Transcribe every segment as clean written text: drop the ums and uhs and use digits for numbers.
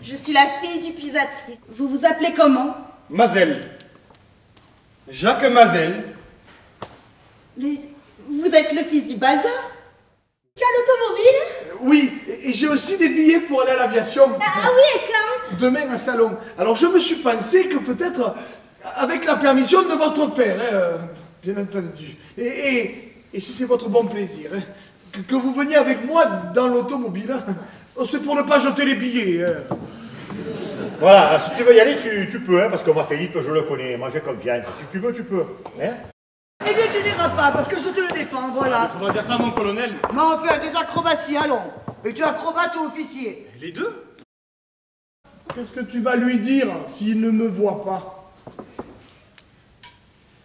Je suis la fille du puisatier. Vous vous appelez comment? Mazel. Jacques Mazel. Mais vous êtes le fils du bazar? Tu as l'automobile? Oui, et j'ai aussi des billets pour aller à l'aviation. Ah oui, et quand? Demain à Salon. Alors je me suis pensé que peut-être, avec la permission de votre père, bien entendu, et si c'est votre bon plaisir, que vous veniez avec moi dans l'automobile, c'est pour ne pas jeter les billets. Voilà, si tu veux y aller, tu peux, hein, parce que moi, Philippe, je le connais, moi j'ai confiance. Si tu veux, tu peux. Hein? Eh bien, tu n'iras pas, parce que je te le défends, voilà. Il faudra dire ça à mon colonel. Mais on fait des acrobaties, allons. Et tu es acrobate ou officier? Les deux? Qu'est-ce que tu vas lui dire s'il ne me voit pas?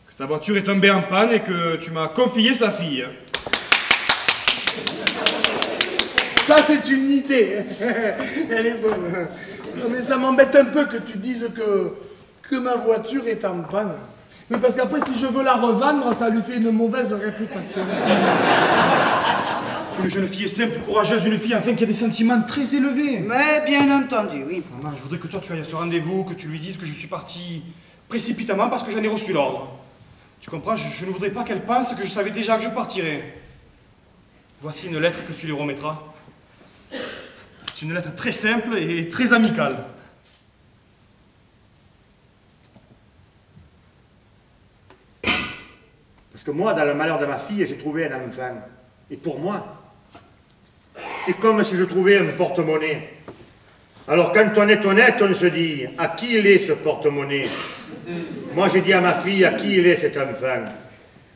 Que ta voiture est tombée en panne et que tu m'as confié sa fille. Ça, c'est une idée. Elle est bonne. Non, mais ça m'embête un peu que tu dises que ma voiture est en panne. Mais parce qu'après, si je veux la revendre, ça lui fait une mauvaise réputation. C'est une jeune fille simple, courageuse, une fille enfin qui a des sentiments très élevés. Mais bien entendu, oui. Maman, je voudrais que toi tu ailles à ce rendez-vous, que tu lui dises que je suis parti précipitamment parce que j'en ai reçu l'ordre. Tu comprends, je ne voudrais pas qu'elle pense que je savais déjà que je partirais. Voici une lettre que tu lui remettras. C'est une lettre très simple et très amicale. Parce que moi, dans le malheur de ma fille, j'ai trouvé un enfant. Et pour moi, c'est comme si je trouvais un porte-monnaie. Alors quand on est honnête, on se dit, à qui il est ce porte-monnaie? Moi, j'ai dit à ma fille, à qui il est cet enfant?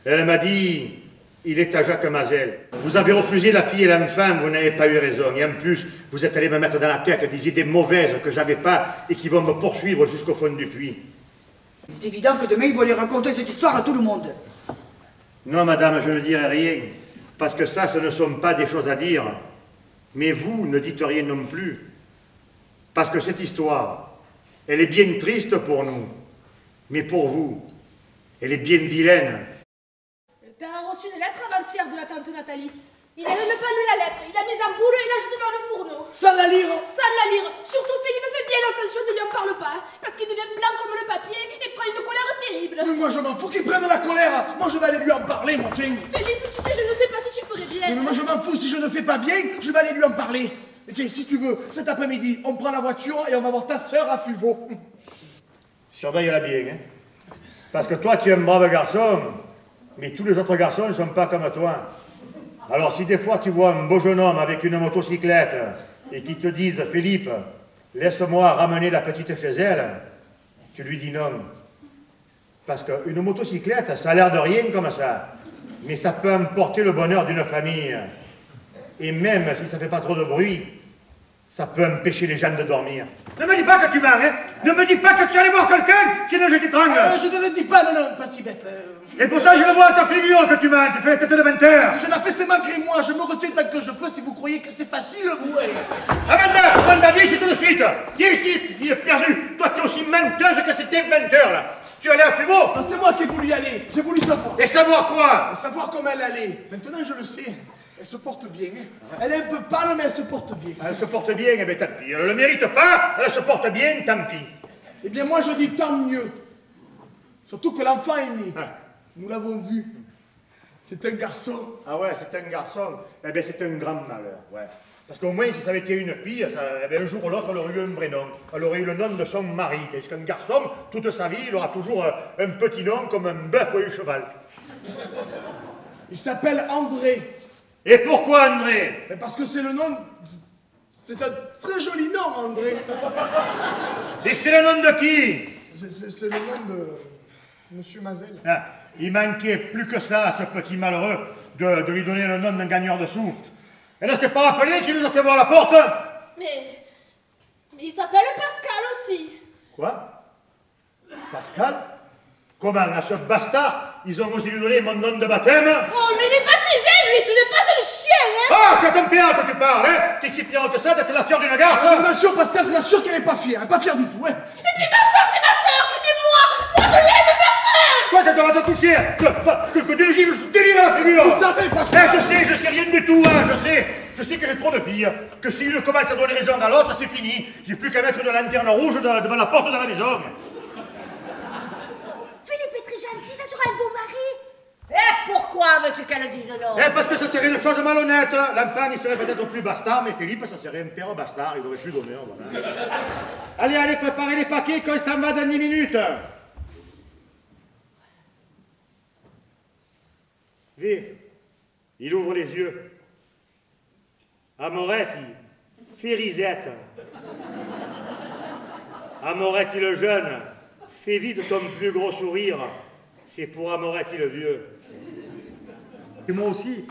Elle m'a dit, il est à Jacques Mazel. Vous avez refusé la fille et l'enfant, vous n'avez pas eu raison. Et en plus, vous êtes allé me mettre dans la tête des idées mauvaises que j'avais pas et qui vont me poursuivre jusqu'au fond du puits. Il est évident que demain, il va aller raconter cette histoire à tout le monde. Non, madame, je ne dirai rien, parce que ça, ce ne sont pas des choses à dire. Mais vous, ne dites rien non plus, parce que cette histoire, elle est bien triste pour nous, mais pour vous, elle est bien vilaine. Le père a reçu une lettre avant-hier de la tante Nathalie. Il n'a même pas lu la lettre, il l'a mise en boule et l'a jetée dans le fourneau. Sans la lire? Sans la lire. Surtout Philippe fait bien attention, ne lui en parle pas, parce qu'il devient blanc comme le papier et prend une colère terrible. Mais moi, je m'en fous qu'il prenne la colère. Moi, je vais aller lui en parler, moi, tiens. Philippe, tu sais, je ne sais pas si tu ferais bien. Mais moi, je m'en fous. Si je ne fais pas bien, je vais aller lui en parler. Et tiens, si tu veux, cet après-midi, on prend la voiture et on va voir ta sœur à Fuveau. Surveille-la bien, hein. Parce que toi, tu es un brave garçon, mais tous les autres garçons ne sont pas comme toi. Alors, si des fois tu vois un beau jeune homme avec une motocyclette et qui te disent, Philippe, laisse-moi ramener la petite chez elle, tu lui dis non. Parce qu'une motocyclette, ça a l'air de rien comme ça, mais ça peut emporter le bonheur d'une famille. Et même si ça ne fait pas trop de bruit, ça peut empêcher les gens de dormir. Ne me dis pas que tu vas, hein. Ne me dis pas que tu allais voir quelqu'un, sinon je t'étrangle. Je ne le dis pas, non, pas si bête. Et pourtant, je le vois à ta figure que tu m'as, tu fais la tête de 20 heures. Si je la fais, c'est malgré moi. Je me retiens tant que je peux. Si vous croyez que c'est facile, ouais. Amanda, viens ici tout de suite. Viens ici, fille perdue. Toi, tu es aussi menteuse que c'était 20 heures, là. Tu allais à Fuveau? C'est moi qui ai voulu y aller. J'ai voulu savoir. Et savoir quoi? Savoir comment elle allait. Maintenant, je le sais. Elle se porte bien. Elle est un peu pâle, mais elle se porte bien. Elle se porte bien, eh bien tant pis. Elle ne le mérite pas, elle se porte bien, tant pis. Eh bien, moi, je dis tant mieux. Surtout que l'enfant est né. Nous l'avons vu. C'est un garçon. Ah ouais, c'est un garçon. Eh bien, c'est un grand malheur, ouais. Parce qu'au moins, si ça avait été une fille, eh bien, un jour ou l'autre, elle aurait eu un vrai nom. Elle aurait eu le nom de son mari. Parce qu'un garçon, toute sa vie, il aura toujours un petit nom comme un bœuf ou un cheval. Il s'appelle André. Et pourquoi André? Parce que c'est le nom... C'est un très joli nom, André. Et c'est le nom de qui? C'est le nom de... Monsieur Mazel. Ah, il manquait plus que ça à ce petit malheureux de lui donner le nom d'un gagneur de sous. Elle ne s'est pas rappelé qu'il nous a fait voir la porte? Mais il s'appelle Pascal aussi. Quoi? Pascal? Comment, à ce bastard, ils ont osé lui donner mon nom de baptême? Oh, mais il est baptisé, lui, ce n'est pas un chien, hein. Ah, c'est un péant que tu parles, hein? T'es si fière que ça d'être la sœur d'une garce? Je vous l'assure, Pascal, je vous l'assure qu'elle n'est pas fière. Elle n'est pas fière du tout, hein. Et puis ma sœur, c'est ma sœur. Et moi je l'aime, ma sœur. Toi, ça doit te toucher. Que tu nous délivres la figure. Vous savez, Pascal. Je sais rien du tout, hein, je Je sais que j'ai trop de filles, que si une commence à donner raison à l'autre, c'est fini. J'ai plus qu'à mettre une lanterne rouge devant la porte de la maison. Philippe est très gentil, ça sera un beau mari. Et pourquoi veux-tu qu'elle dise non? Eh, parce que ça serait une chose malhonnête. L'enfant, il serait peut-être plus bastard, mais Philippe, ça serait un père bastard. Il aurait plus d'honneur, voilà. Allez, allez, préparez les paquets, qu'on s'en va dans 10 minutes. Vie, il ouvre les yeux. Amoretti, fais risette. Amoretti le jeune, fais vite ton plus gros sourire. C'est pour Amoretti le vieux. Et moi aussi,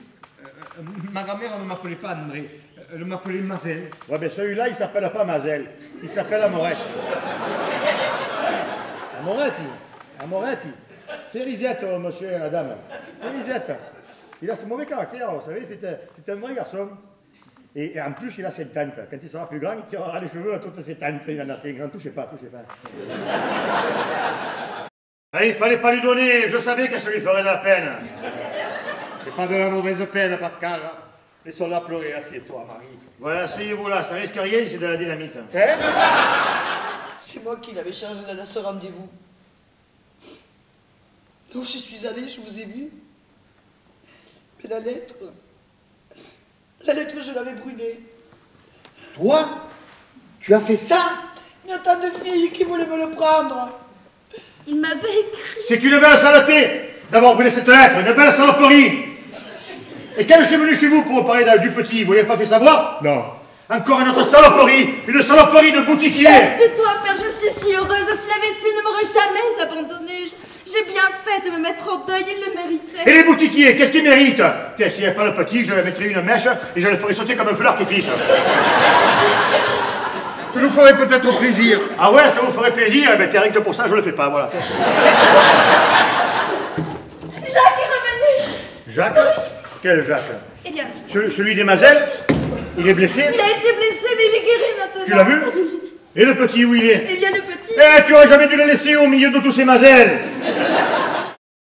ma grand-mère ne m'appelait pas André, elle m'appelait Mazel. Ouais, mais celui-là, il s'appelle pas Mazel, il s'appelle Amoretti. Amoretti. Fais risette, monsieur et la dame. Fais risette. Il a ce mauvais caractère, vous savez, c'est un vrai garçon. Et en plus, il a 7 tantes. Quand il sera plus grand, il tirera les cheveux à toutes ses tantes. Il en a 5 ans. Touchez pas. Ah, il fallait pas lui donner, je savais que ça lui ferait de la peine. C'est pas de la mauvaise peine, Pascal. Laissons-la pleurer, assieds-toi, Marie. Voilà, asseyez-vous là, ça risque rien, c'est de la dynamite. Hein? C'est moi qui l'avais chargé d'aller à ce rendez-vous. Donc je suis allée, je vous ai vu. Mais la lettre, je l'avais brûlée. Toi? Tu as fait ça? Il y a tant de filles qui voulaient me le prendre. Il m'avait écrit. C'est une belle saleté d'avoir brûlé cette lettre, une belle saloperie. Et quand je suis venu chez vous pour parler du petit, vous l'avez pas fait savoir? Non. Encore une autre saloperie, une saloperie de boutiquier. Tais-toi, père, je suis si heureuse. S'il avait su, il ne m'aurait jamais abandonnée. J'ai bien fait de me mettre en deuil, il le méritait. Et les boutiquiers, qu'est-ce qu'ils méritent? Tiens, s'il n'y avait pas le petit, je lui mettrais une mèche et je le ferais sauter comme un feu d'artifice. Tu nous ferais peut-être plaisir. Ah ouais, ça vous ferait plaisir? Eh bien, rien que pour ça, je le fais pas, voilà. Jacques est revenu. Jacques? Quel Jacques? Eh bien, Celui des Mazelles? Il est blessé? il a été blessé, mais il est guéri maintenant. Tu l'as vu? Et le petit, où il est? Eh bien, le petit. Eh, tu aurais jamais dû le laisser au milieu de tous ces Mazelles.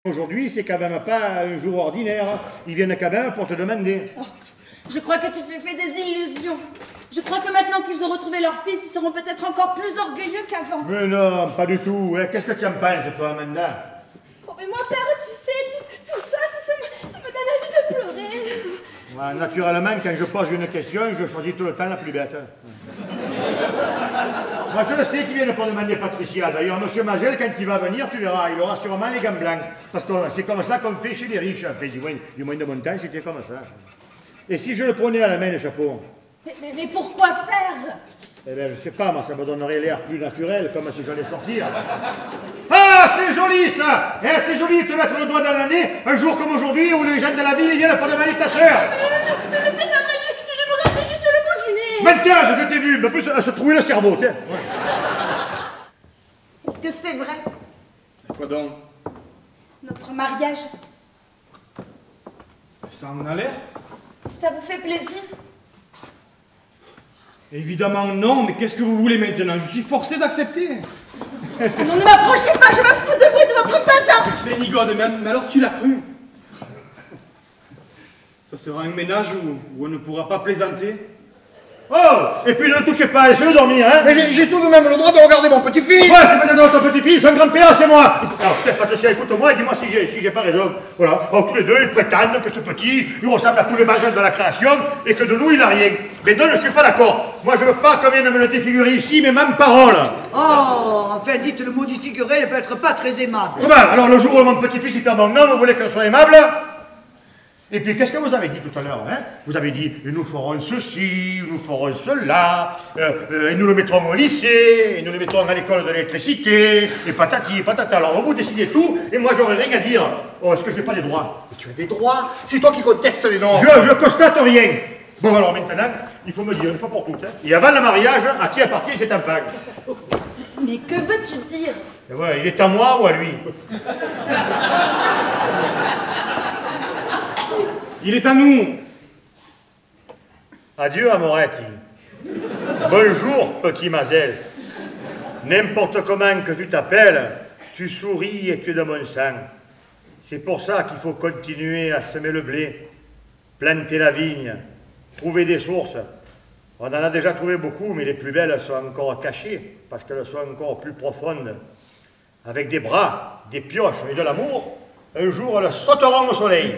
Aujourd'hui, c'est quand même pas un jour ordinaire. Ils viennent quand même pour te demander. Oh, je crois que tu te fais des illusions. Je crois que maintenant qu'ils ont retrouvé leur fils, ils seront peut-être encore plus orgueilleux qu'avant. Mais non, pas du tout. Eh, qu'est-ce que tu en penses, toi, Amanda? Oh, mais moi, père, tu sais, tout ça, ça me donne envie de pleurer. Ouais, naturellement, quand je pose une question, je choisis tout le temps la plus bête. Moi, je le sais qu'ils viennent pour demander Patricia. D'ailleurs, monsieur Mazel, quand il va venir, tu verras, il aura sûrement les gants blancs. Parce que c'est comme ça qu'on fait chez les riches. Enfin, du moins de mon temps, c'était comme ça. Et si je le prenais à la main, le chapeau? Mais pourquoi faire? Eh bien, je sais pas, moi, ça me donnerait l'air plus naturel, comme si j'allais sortir. Ah, c'est joli, ça! Eh, c'est joli de te mettre le doigt dans le nez, un jour comme aujourd'hui, où les gens de la ville viennent pour demander ta sœur. Mais c'est pas vrai, je me restais juste le bout du nez. Maintenant, je t'ai vu, mais en plus, elle se trouvait le cerveau, tiens. Est-ce que c'est vrai? Quoi donc? Notre mariage, Ça en a l'air? ça vous fait plaisir? Évidemment non, mais qu'est-ce que vous voulez maintenant? Je suis forcé d'accepter. Non, ne m'approchez pas, je me fous de vous et de votre bazar! Svenigode, mais alors tu l'as cru? Ça sera un ménage où on ne pourra pas plaisanter. Oh, et puis ne touchez pas, essayez de dormir, hein. Mais j'ai tout de même le droit de regarder mon petit-fils. Ouais, c'est pas ton petit-fils, son grand-père, c'est moi. Alors, Patricia, écoute-moi et dis-moi si j'ai pas raison. Voilà, alors tous les deux, ils prétendent que ce petit, il ressemble à tous les Mazelles de la création et que de nous, il n'a rien. Mais non, je suis pas d'accord. Moi, je veux pas qu'on vienne me le défigurer ici, mais même parole. Oh, enfin, dites le mot défiguré, il peut être pas très aimable. Comment? Alors, le jour où mon petit-fils est un bon homme, vous voulez que je sois aimable? Et puis, qu'est-ce que vous avez dit tout à l'heure, hein? Vous avez dit, nous ferons ceci, nous ferons cela, et nous le mettrons au lycée, et nous le mettrons à l'école de l'électricité, et patati et patata. Alors, vous décidez tout, et moi, j'aurais rien à dire. Oh, est-ce que j'ai pas des droits? Mais tu as des droits. C'est toi qui contestes les noms. Je constate rien. Bon, alors maintenant, il faut me dire une fois pour toutes, hein, et avant le mariage, à qui appartient cet enfant? Mais que veux-tu dire? Et ouais, il est à moi ou à lui? Il est à nous. Adieu, Amoretti. Bonjour, petit Mazel. N'importe comment que tu t'appelles, tu souris et tu es de mon sang. C'est pour ça qu'il faut continuer à semer le blé, planter la vigne, Trouver des sources. On en a déjà trouvé beaucoup, mais les plus belles sont encore cachées, parce qu'elles sont encore plus profondes. Avec des bras, des pioches et de l'amour, un jour elles sauteront au soleil.